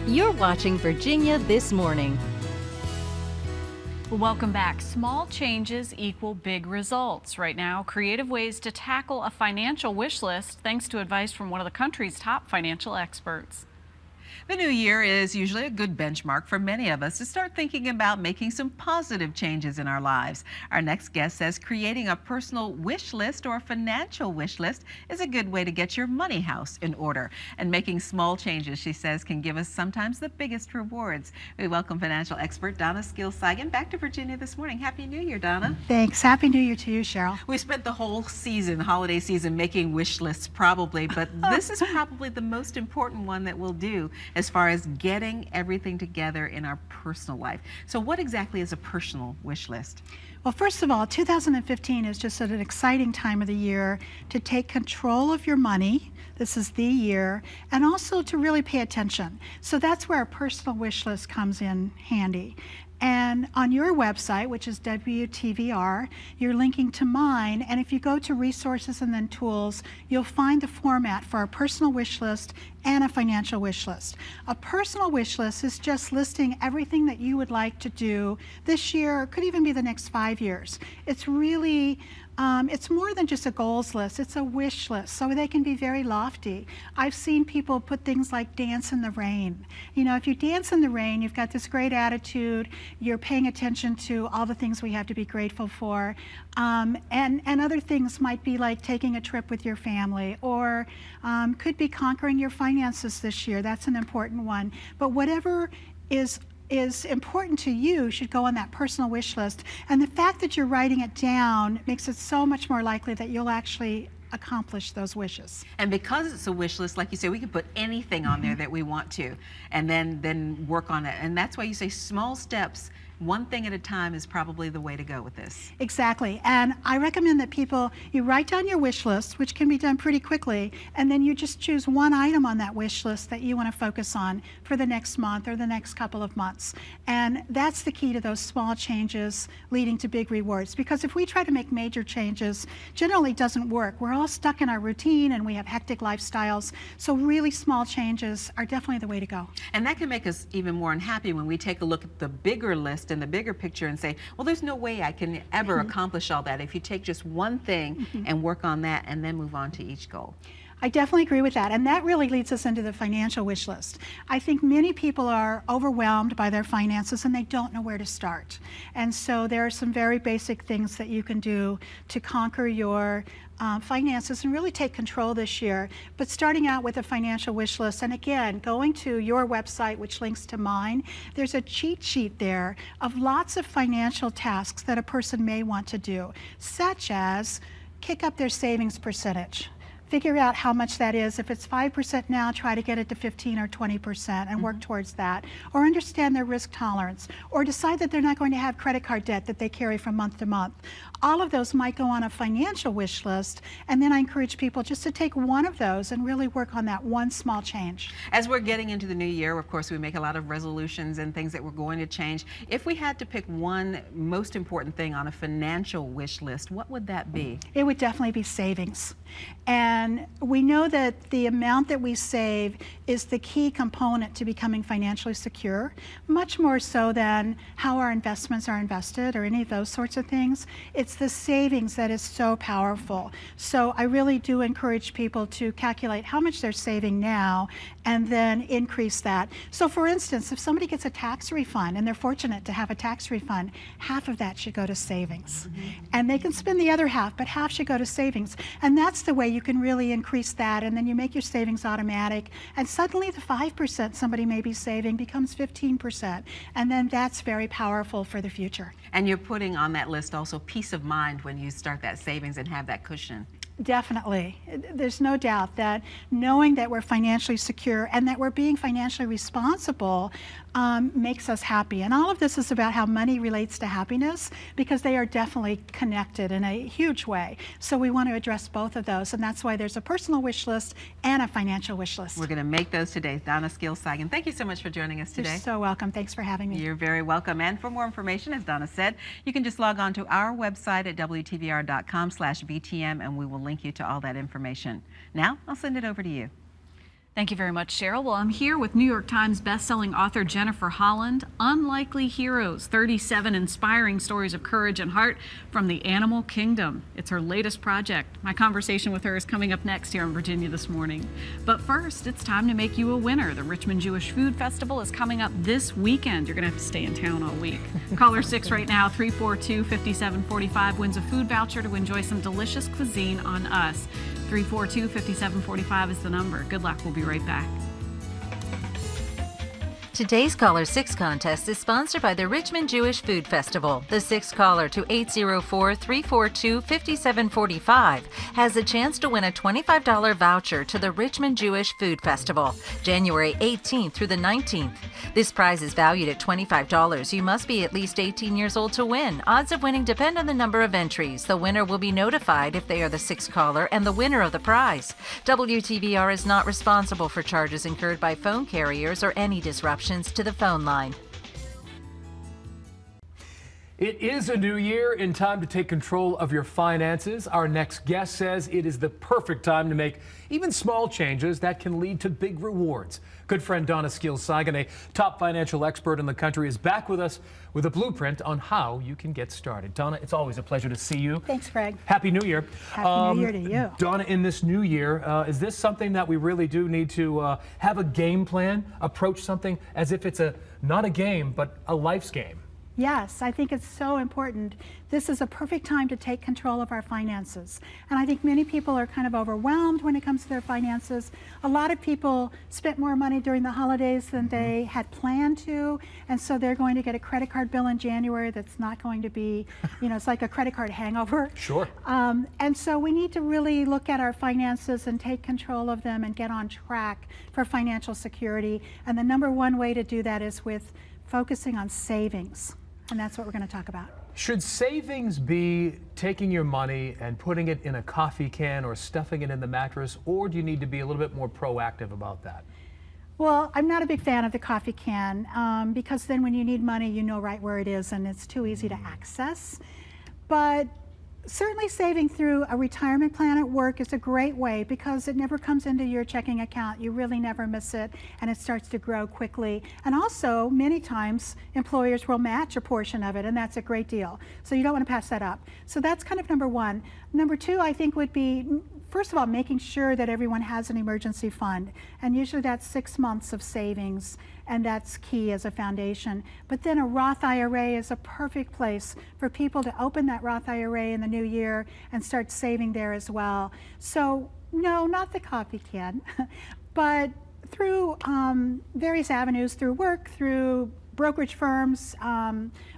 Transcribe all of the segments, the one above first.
You're watching Virginia This Morning. Welcome back. Small changes equal big results. Right now, creative ways to tackle a financial wish list, thanks to advice from one of the country's top financial experts. The new year is usually a good benchmark for many of us to start thinking about making some positive changes in our lives. Our next guest says creating a personal wish list or a financial wish list is a good way to get your money house in order. And making small changes, she says, can give us sometimes the biggest rewards. We welcome financial expert Donna Skeels Cygan back to Virginia this morning. Happy New Year, Donna. Thanks. Happy New Year to you, Cheryl. We spent the whole season, holiday season, making wish lists probably, but this is probably the most important one that we'll do as far as getting everything together in our personal life. So what exactly is a personal wish list? Well, first of all, 2015 is just an exciting time of the year to take control of your money. This is the year, and also to really pay attention. So that's where a personal wish list comes in handy. And on your website, which is WTVR, you're linking to mine, and if you go to resources and then tools, you'll find the format for a personal wish list and a financial wish list. A personal wish list is just listing everything that you would like to do this year, or could even be the next 5 years. It's really it's more than just a goals list, it's a wish list, so they can be very lofty. I've seen people put things like dance in the rain. You know, if you dance in the rain, you've got this great attitude, you're paying attention to all the things we have to be grateful for, and other things might be like taking a trip with your family, or could be conquering your finances this year. That's an important one. But whatever is important to you should go on that personal wish list. And the fact that you're writing it down makes it so much more likely that you'll actually accomplish those wishes. And because it's a wish list, like you say, we can put anything on there that we want to, and then work on it. And that's why you say small steps, one thing at a time, is probably the way to go with this. Exactly. And I recommend that you write down your wish list, which can be done pretty quickly, and then you just choose one item on that wish list that you want to focus on for the next month or the next couple of months. And that's the key to those small changes leading to big rewards. Because if we try to make major changes, generally it doesn't work. We're all stuck in our routine and we have hectic lifestyles. So really small changes are definitely the way to go. And that can make us even more unhappy when we take a look at the bigger list and the bigger picture and say, well, there's no way I can ever accomplish all that. If you take just one thing and work on that and then move on to each goal. I definitely agree with that, and that really leads us into the financial wish list. I think many people are overwhelmed by their finances and they don't know where to start. And so there are some very basic things that you can do to conquer your finances and really take control this year. But starting out with a financial wish list, and again, going to your website, which links to mine, there's a cheat sheet there of lots of financial tasks that a person may want to do, such as kick up their savings percentage. Figure out how much that is. If it's 5% now, try to get it to 15 or 20% and work towards that. Or understand their risk tolerance. Or decide that they're not going to have credit card debt that they carry from month to month. All of those might go on a financial wish list, and then I encourage people just to take one of those and really work on that one small change. As we're getting into the new year, of course, we make a lot of resolutions and things that we're going to change. If we had to pick one most important thing on a financial wish list, what would that be? It would definitely be savings. And we know that the amount that we save is the key component to becoming financially secure, much more so than how our investments are invested or any of those sorts of things. It's the savings that is so powerful. So I really do encourage people to calculate how much they're saving now and then increase that. So for instance, if somebody gets a tax refund and they're fortunate to have a tax refund, half of that should go to savings. And they can spend the other half, but half should go to savings. And that's the way you can really increase that, and then you make your savings automatic, and suddenly the 5% somebody may be saving becomes 15%, and then that's very powerful for the future. And you're putting on that list also peace of mind when you start that savings and have that cushion. Definitely. There's no doubt that knowing that we're financially secure and that we're being financially responsible makes us happy. And all of this is about how money relates to happiness, because they are definitely connected in a huge way. So we want to address both of those, and that's why there's a personal wish list and a financial wish list. We're going to make those today. Donna Skeels Cygan, thank you so much for joining us today. You're so welcome. Thanks for having me. You're very welcome. And for more information, as Donna said, you can just log on to our website at WTVR.com/VTM, and we will link you to all that information. Now, I'll send it over to you. Thank you very much, Cheryl. Well, I'm here with New York Times bestselling author Jennifer Holland. Unlikely Heroes, 37 inspiring stories of courage and heart from the animal kingdom. It's her latest project. My conversation with her is coming up next here in Virginia This Morning. But first, it's time to make you a winner. The Richmond Jewish Food Festival is coming up this weekend. You're going to have to stay in town all week. Caller 6 right now, 342-5745, wins a food voucher to enjoy some delicious cuisine on us. 342-5745 is the number. Good luck. We'll be right back. Today's Caller 6 contest is sponsored by the Richmond Jewish Food Festival. The sixth caller to 804-342-5745 has a chance to win a $25 voucher to the Richmond Jewish Food Festival, January 18th through the 19th. This prize is valued at $25. You must be at least 18 years old to win. Odds of winning depend on the number of entries. The winner will be notified if they are the sixth caller and the winner of the prize. WTVR is not responsible for charges incurred by phone carriers or any disruptions to the phone line. It is a new year and time to take control of your finances. Our next guest says it is the perfect time to make even small changes that can lead to big rewards. Good friend Donna Skeels Cygan, a top financial expert in the country, is back with us with a blueprint on how you can get started. Donna, it's always a pleasure to see you. Thanks, Greg. Happy New Year. Happy New Year to you. Donna, in this new year, is this something that we really do need to have a game plan, approach something as if it's not a game, but a life's game? Yes, I think it's so important. This is a perfect time to take control of our finances. And I think many people are kind of overwhelmed when it comes to their finances. A lot of people spent more money during the holidays than they had planned to. And so they're going to get a credit card bill in January that's not going to be, it's like a credit card hangover. Sure. And so we need to really look at our finances and take control of them and get on track for financial security. And the number one way to do that is with focusing on savings. And that's what we're going to talk about. Should savings be taking your money and putting it in a coffee can or stuffing it in the mattress, or do you need to be a little bit more proactive about that? Well, I'm not a big fan of the coffee can because then when you need money, you know right where it is and it's too easy to access. But certainly saving through a retirement plan at work is a great way because it never comes into your checking account. You really never miss it, and it starts to grow quickly. And also, many times, employers will match a portion of it, and that's a great deal. So you don't want to pass that up. So that's kind of number one. Number two, I think, would be, first of all, making sure that everyone has an emergency fund. And usually that's 6 months of savings, and that's key as a foundation. But then a Roth IRA is a perfect place for people to open that Roth IRA in the new year and start saving there as well. So no, not the coffee can, but through various avenues, through work, through brokerage firms,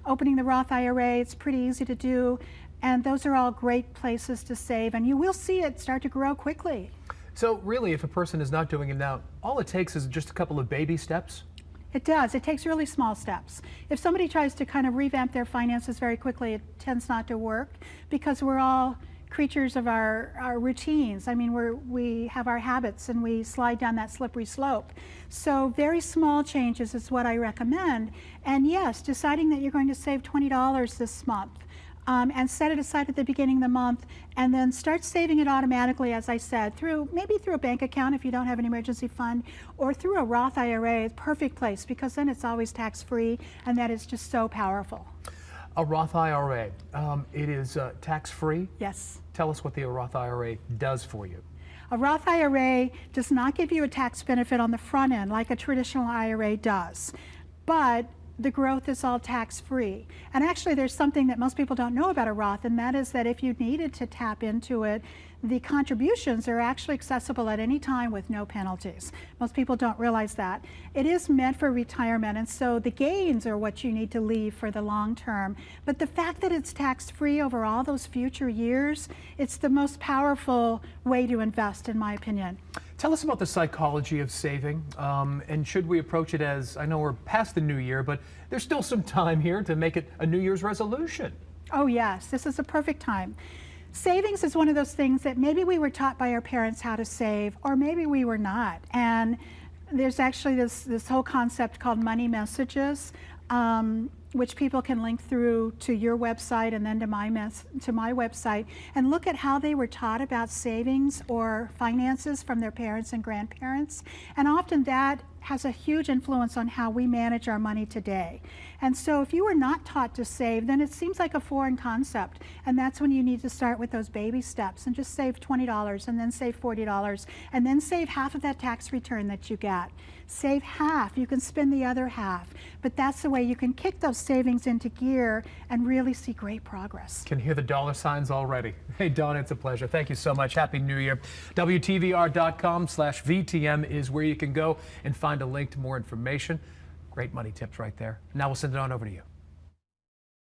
opening the Roth IRA, it's pretty easy to do. And those are all great places to save, and you will see it start to grow quickly. So really, if a person is not doing it now, all it takes is just a couple of baby steps? It does. It takes really small steps. If somebody tries to kind of revamp their finances very quickly, it tends not to work because we're all creatures of our routines. I mean, we have our habits and we slide down that slippery slope. So very small changes is what I recommend. And yes, deciding that you're going to save $20 this month. And set it aside at the beginning of the month and then start saving it automatically, as I said, maybe through a bank account if you don't have an emergency fund, or through a Roth IRA, perfect place because then it's always tax-free, and that is just so powerful. A Roth IRA, it is tax-free? Yes. Tell us what the Roth IRA does for you. A Roth IRA does not give you a tax benefit on the front end like a traditional IRA does, but the growth is all tax-free. And actually there's something that most people don't know about a Roth, and that is that if you needed to tap into it, the contributions are actually accessible at any time with no penalties. Most people don't realize that. It is meant for retirement, and so the gains are what you need to leave for the long term. But the fact that it's tax-free over all those future years, it's the most powerful way to invest, in my opinion. Tell us about the psychology of saving, and should we approach it as, I know we're past the new year, but there's still some time here to make it a New Year's resolution. Oh yes, this is a perfect time. Savings is one of those things that maybe we were taught by our parents how to save, or maybe we were not. And there's actually this whole concept called money messages. which people can link through to your website and then to my website, and look at how they were taught about savings or finances from their parents and grandparents. And often that has a huge influence on how we manage our money today. And so if you were not taught to save, then it seems like a foreign concept. And that's when you need to start with those baby steps and just save $20 and then save $40 and then save half of that tax return that you get. Save half, you can spend the other half. But that's the way you can kick those savings into gear and really see great progress. Can hear the dollar signs already. Hey, Donna, it's a pleasure. Thank you so much. Happy New Year. WTVR.com/VTM is where you can go and find a link to more information. Great money tips right there. Now we'll send it on over to you.